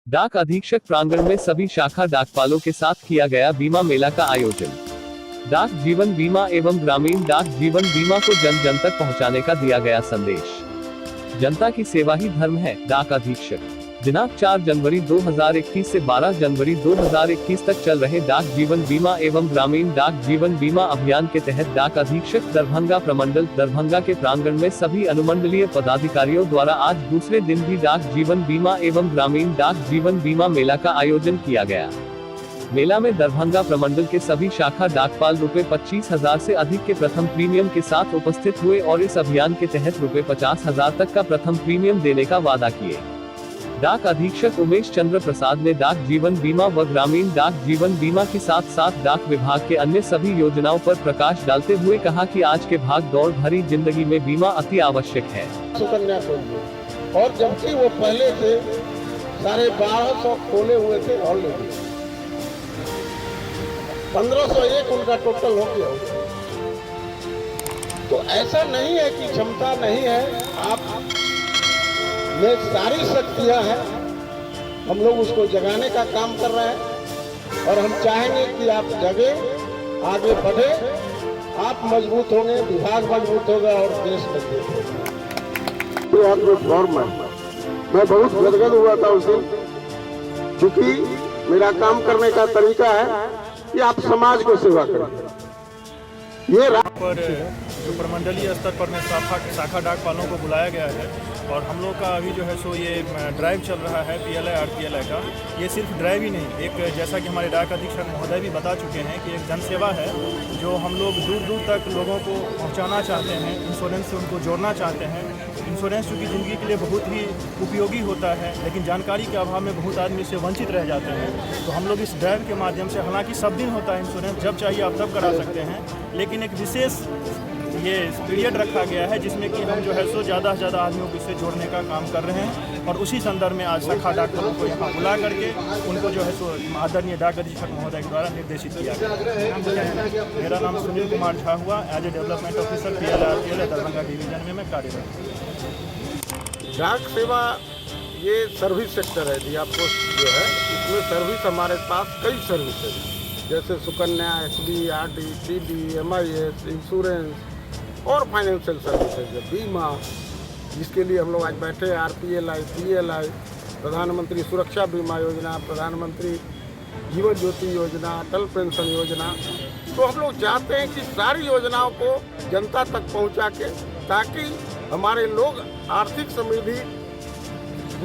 डाक अधीक्षक प्रांगण में सभी शाखा डाकपालों के साथ किया गया बीमा मेला का आयोजन। डाक जीवन बीमा एवं ग्रामीण डाक जीवन बीमा को जन जन तक पहुंचाने का दिया गया संदेश। जनता की सेवा ही धर्म है। डाक अधीक्षक। दिनांक 4 जनवरी 2021 से 12 जनवरी 2021 तक चल रहे डाक जीवन बीमा एवं ग्रामीण डाक जीवन बीमा अभियान के तहत डाक अधीक्षक दरभंगा प्रमंडल दरभंगा के प्रांगण में सभी अनुमंडलीय पदाधिकारियों द्वारा आज दूसरे दिन भी डाक जीवन बीमा एवं ग्रामीण डाक जीवन बीमा मेला का आयोजन किया गया। मेला में दरभंगा प्रमंडल के सभी शाखा डाकपाल ₹25,000 से अधिक के प्रथम प्रीमियम के साथ उपस्थित हुए और इस अभियान के तहत ₹50,000 तक का प्रथम प्रीमियम देने का वादा किए। डाक अधीक्षक उमेश चंद्र प्रसाद ने डाक जीवन बीमा व ग्रामीण डाक जीवन बीमा के साथ साथ डाक विभाग के अन्य सभी योजनाओं पर प्रकाश डालते हुए कहा कि आज के भाग दौड़ भरी जिंदगी में बीमा अति आवश्यक है। सुकन्या को और जबकि वो पहले से 1250 खोले हुए थे ऑलरेडी 1501 उनका टोटल हो गया। तो ऐसा नहीं है कि क्षमता नहीं है, आप में सारी शक्तियां हैं। हम लोग उसको जगाने का काम कर रहे हैं और हम चाहेंगे कि आप जगे, आगे बढ़े, आप मजबूत होंगे, विभाग मजबूत होगा और देश मजबूत होगा। मैं बहुत गदगद हुआ था उस दिन, क्योंकि मेरा काम करने का तरीका है कि आप समाज को सेवा करें। ये पर जो प्रमंडलीय स्तर पर में शाखा डाकपालों को बुलाया गया है और हम लोग का अभी जो है सो ये ड्राइव चल रहा है PLI RPLI का। ये सिर्फ ड्राइव ही नहीं, एक जैसा कि हमारे डाक अधीक्षक महोदय भी बता चुके हैं कि एक जनसेवा है जो हम लोग दूर दूर तक लोगों को पहुंचाना चाहते हैं। इंश्योरेंस से उनको जोड़ना चाहते हैं। इंश्योरेंस चूँकि ज़िंदगी के लिए बहुत ही उपयोगी होता है, लेकिन जानकारी के अभाव में बहुत आदमी इससे वंचित रह जाते हैं। तो हम लोग इस ड्राइव के माध्यम से, हालांकि सब दिन होता है इंश्योरेंस, जब चाहिए आप तब करा सकते हैं, लेकिन एक विशेष ये पीरियड रखा गया है जिसमें कि हम जो है सो ज़्यादा से ज़्यादा आदमियों को इससे जोड़ने का काम कर रहे हैं। और उसी संदर्भ में आज शाखा डाकपालों को यहाँ बुला करके उनको जो है सो आदरणीय डाक अधीक्षक महोदय के द्वारा निर्देशित किया गया। मेरा नाम सुनील कुमार झा हुआ। As a development officer PLI Darbhanga division में मैं कार्यरत हूँ। डाक सेवा ये सर्विस सेक्टर है, दिया पोस्ट जो है, इसमें सर्विस हमारे पास कई सर्विस है, जैसे Sukanya, SB, RD, TD, MIS, insurance और फाइनेंशियल सर्विसेज, बीमा, जिसके लिए हम लोग आज बैठे हैं। RPLI, PLI, प्रधानमंत्री सुरक्षा बीमा योजना, प्रधानमंत्री जीवन ज्योति योजना, अटल पेंशन योजना। तो हम लोग चाहते हैं कि सारी योजनाओं को जनता तक पहुंचा के, ताकि हमारे लोग आर्थिक समृद्धि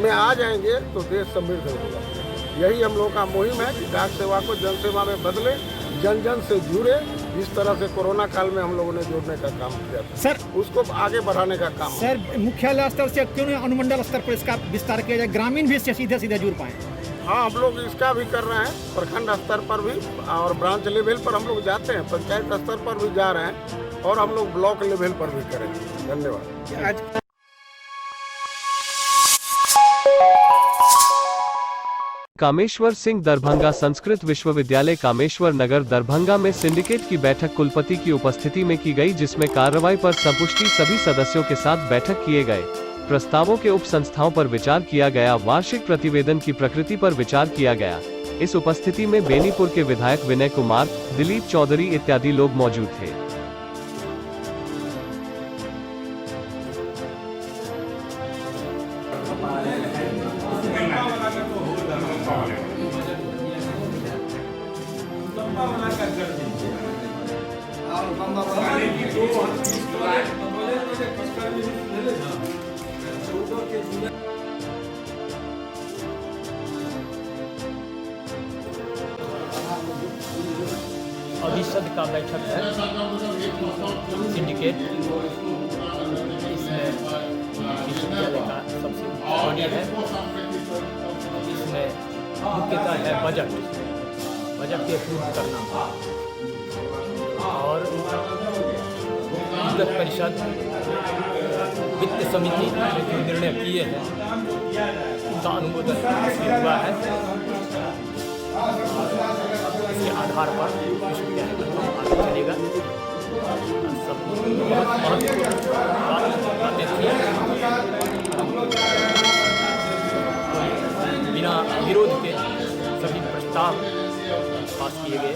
में आ जाएंगे तो देश समृद्ध होगा। यही हम लोग का मुहिम है कि डाक सेवा को जन सेवा में बदले, जन जन से जुड़े। जिस तरह से कोरोना काल में हम लोगों ने जोड़ने का काम किया था सर, उसको आगे बढ़ाने का काम। सर, मुख्यालय स्तर से क्यों नहीं अनुमंडल स्तर पर इसका विस्तार किया जाए, ग्रामीण भी इससे सीधे सीधे जुड़ पाए? हाँ, हम लोग इसका भी कर रहे हैं, प्रखंड स्तर पर भी और ब्रांच लेवल पर हम लोग जाते हैं, पंचायत स्तर पर भी जा रहे हैं और हम लोग ब्लॉक लेवल पर भी करेंगे। धन्यवाद। कामेश्वर सिंह दरभंगा संस्कृत विश्वविद्यालय कामेश्वर नगर दरभंगा में सिंडिकेट की बैठक कुलपति की उपस्थिति में की गई, जिसमें कार्रवाई पर संपुष्टि सभी सदस्यों के साथ बैठक किए गए। प्रस्तावों के उप संस्थाओं पर विचार किया गया। वार्षिक प्रतिवेदन की प्रकृति पर विचार किया गया। इस उपस्थिति में बेनीपुर के विधायक विनय कुमार, दिलीप चौधरी इत्यादि लोग मौजूद थे। अभिषद का बैठक है सिंडिकेट। इसमें विश्वविद्यालय का सबसे बॉडी है। इसमें मुख्यतः है बजट के अप्रूव करना और वित्त परिषद वित्त समिति ने जो निर्णय किए हैं उनका अनुमोदन हुआ है। इसके आधार पर विश्वविद्यालय का काम आगे चलेगा। सब बहुत महत्वपूर्ण बातें थी। बिना विरोध के सभी प्रस्ताव पास किए गए।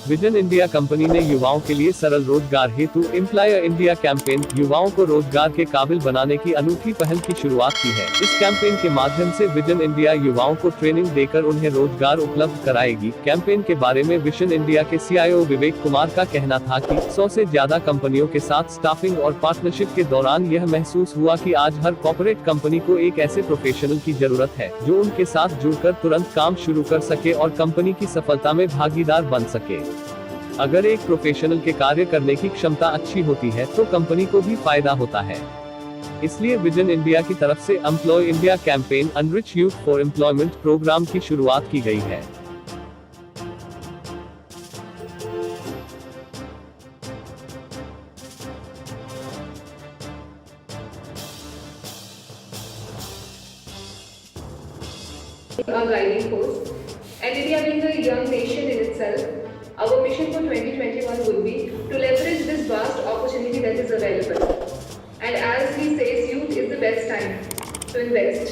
विजन इंडिया कंपनी ने युवाओं के लिए सरल रोजगार हेतु एम्प्लॉयर इंडिया कैंपेन युवाओं को रोजगार के काबिल बनाने की अनूठी पहल की शुरुआत की है। इस कैंपेन के माध्यम से विजन इंडिया युवाओं को ट्रेनिंग देकर उन्हें रोजगार उपलब्ध कराएगी। कैंपेन के बारे में विजन इंडिया के CIO विवेक कुमार का कहना था कि 100 से ज्यादा कंपनियों के साथ स्टाफिंग और पार्टनरशिप के दौरान यह महसूस हुआ कि आज हर कॉर्पोरेट कंपनी को एक ऐसे प्रोफेशनल की जरूरत है जो उनके साथ जुड़कर तुरंत काम शुरू कर सके और कंपनी की सफलता में भागीदार बन सके। अगर एक प्रोफेशनल के कार्य करने की क्षमता अच्छी होती है तो कंपनी को भी फायदा होता है। इसलिए विजन इंडिया की तरफ से employ India campaign enrich youth for employment programme की शुरुआत की गई है। Our guiding force, and India being a young nation in itself, our mission for 2021 would be to leverage this vast opportunity that is available. And as he says, youth is the best time to invest.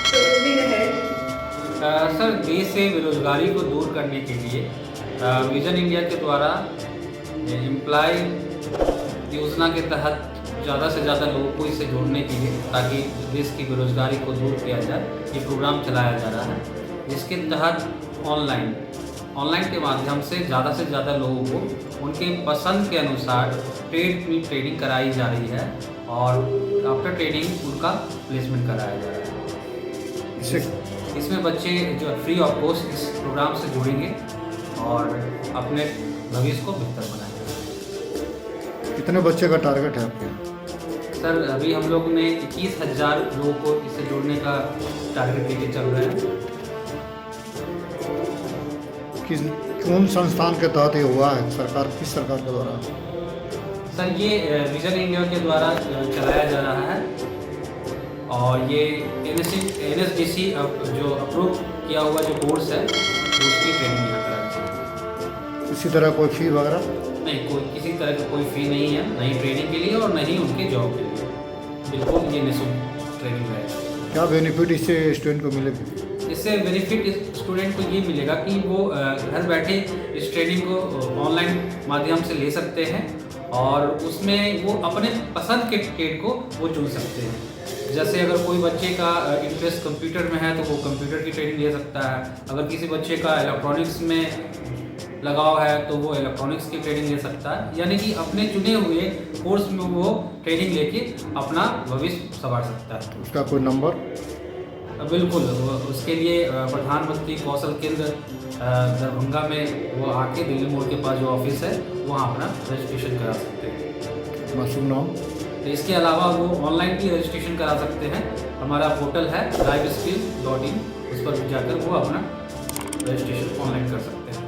So moving ahead. Sir, देश से बेरोजगारी को दूर करने के लिए vision India के द्वारा एम्प्लॉय योजना के तहत ज़्यादा से ज़्यादा लोगों को इससे जोड़ने के लिए ताकि देश की बेरोजगारी को दूर किया जाए, ये प्रोग्राम चलाया जा रहा है, जिसके तहत ऑनलाइन के माध्यम से ज़्यादा लोगों को उनके पसंद के अनुसार ट्रेनिंग कराई जा रही है और आफ्टर ट्रेनिंग उनका प्लेसमेंट कराया जा रहा है। इसमें बच्चे जो फ्री ऑफ कॉस्ट इस प्रोग्राम से जुड़ेंगे और अपने भविष्य को बेहतर बनाएंगे। कितने बच्चे का टारगेट है आपके? सर, अभी हम लोग ने 21,000 लोगों को इससे जोड़ने का टारगेट लेके चल रहे हैं। कौन संस्थान के तहत ये हुआ है? किस सरकार के द्वारा? सर, ये विजन इंडिया के द्वारा चलाया जा रहा है और ये NSDC जो अप्रूव किया हुआ जो कोर्स है उसकी ट्रेनिंग कराई है। इसी तरह कोई फी वगैरह? नहीं, कोई किसी तरह की कोई फ़ी नहीं है, नहीं ट्रेनिंग के लिए और नहीं उनके जॉब के लिए। बिल्कुल ये निःशुल्क ट्रेनिंग है। क्या बेनिफिट इससे स्टूडेंट को मिलेगा? इससे बेनिफिट स्टूडेंट को ये मिलेगा कि वो घर बैठे इस ट्रेनिंग को ऑनलाइन माध्यम से ले सकते हैं और उसमें वो अपने पसंद के ट्रेड को वो चुन सकते हैं। जैसे अगर कोई बच्चे का इंटरेस्ट कंप्यूटर में है तो वो कंप्यूटर की ट्रेनिंग ले सकता है। अगर किसी बच्चे का इलेक्ट्रॉनिक्स में लगाव है तो वो इलेक्ट्रॉनिक्स की ट्रेनिंग ले सकता है। यानी कि अपने चुने हुए कोर्स में वो ट्रेनिंग लेके अपना भविष्य संवार सकता है। उसका कोई नंबर? बिल्कुल, उसके लिए प्रधानमंत्री कौशल केंद्र दरभंगा में वो आके दिल्ली मोड़ के पास जो ऑफिस है वहाँ अपना रजिस्ट्रेशन करा सकते हैं। शुभ नाम। तो इसके अलावा वो ऑनलाइन भी रजिस्ट्रेशन करा सकते हैं। हमारा पोर्टल है liveskills.in, उस पर जाकर वो अपना रजिस्ट्रेशन ऑनलाइन कर सकते हैं।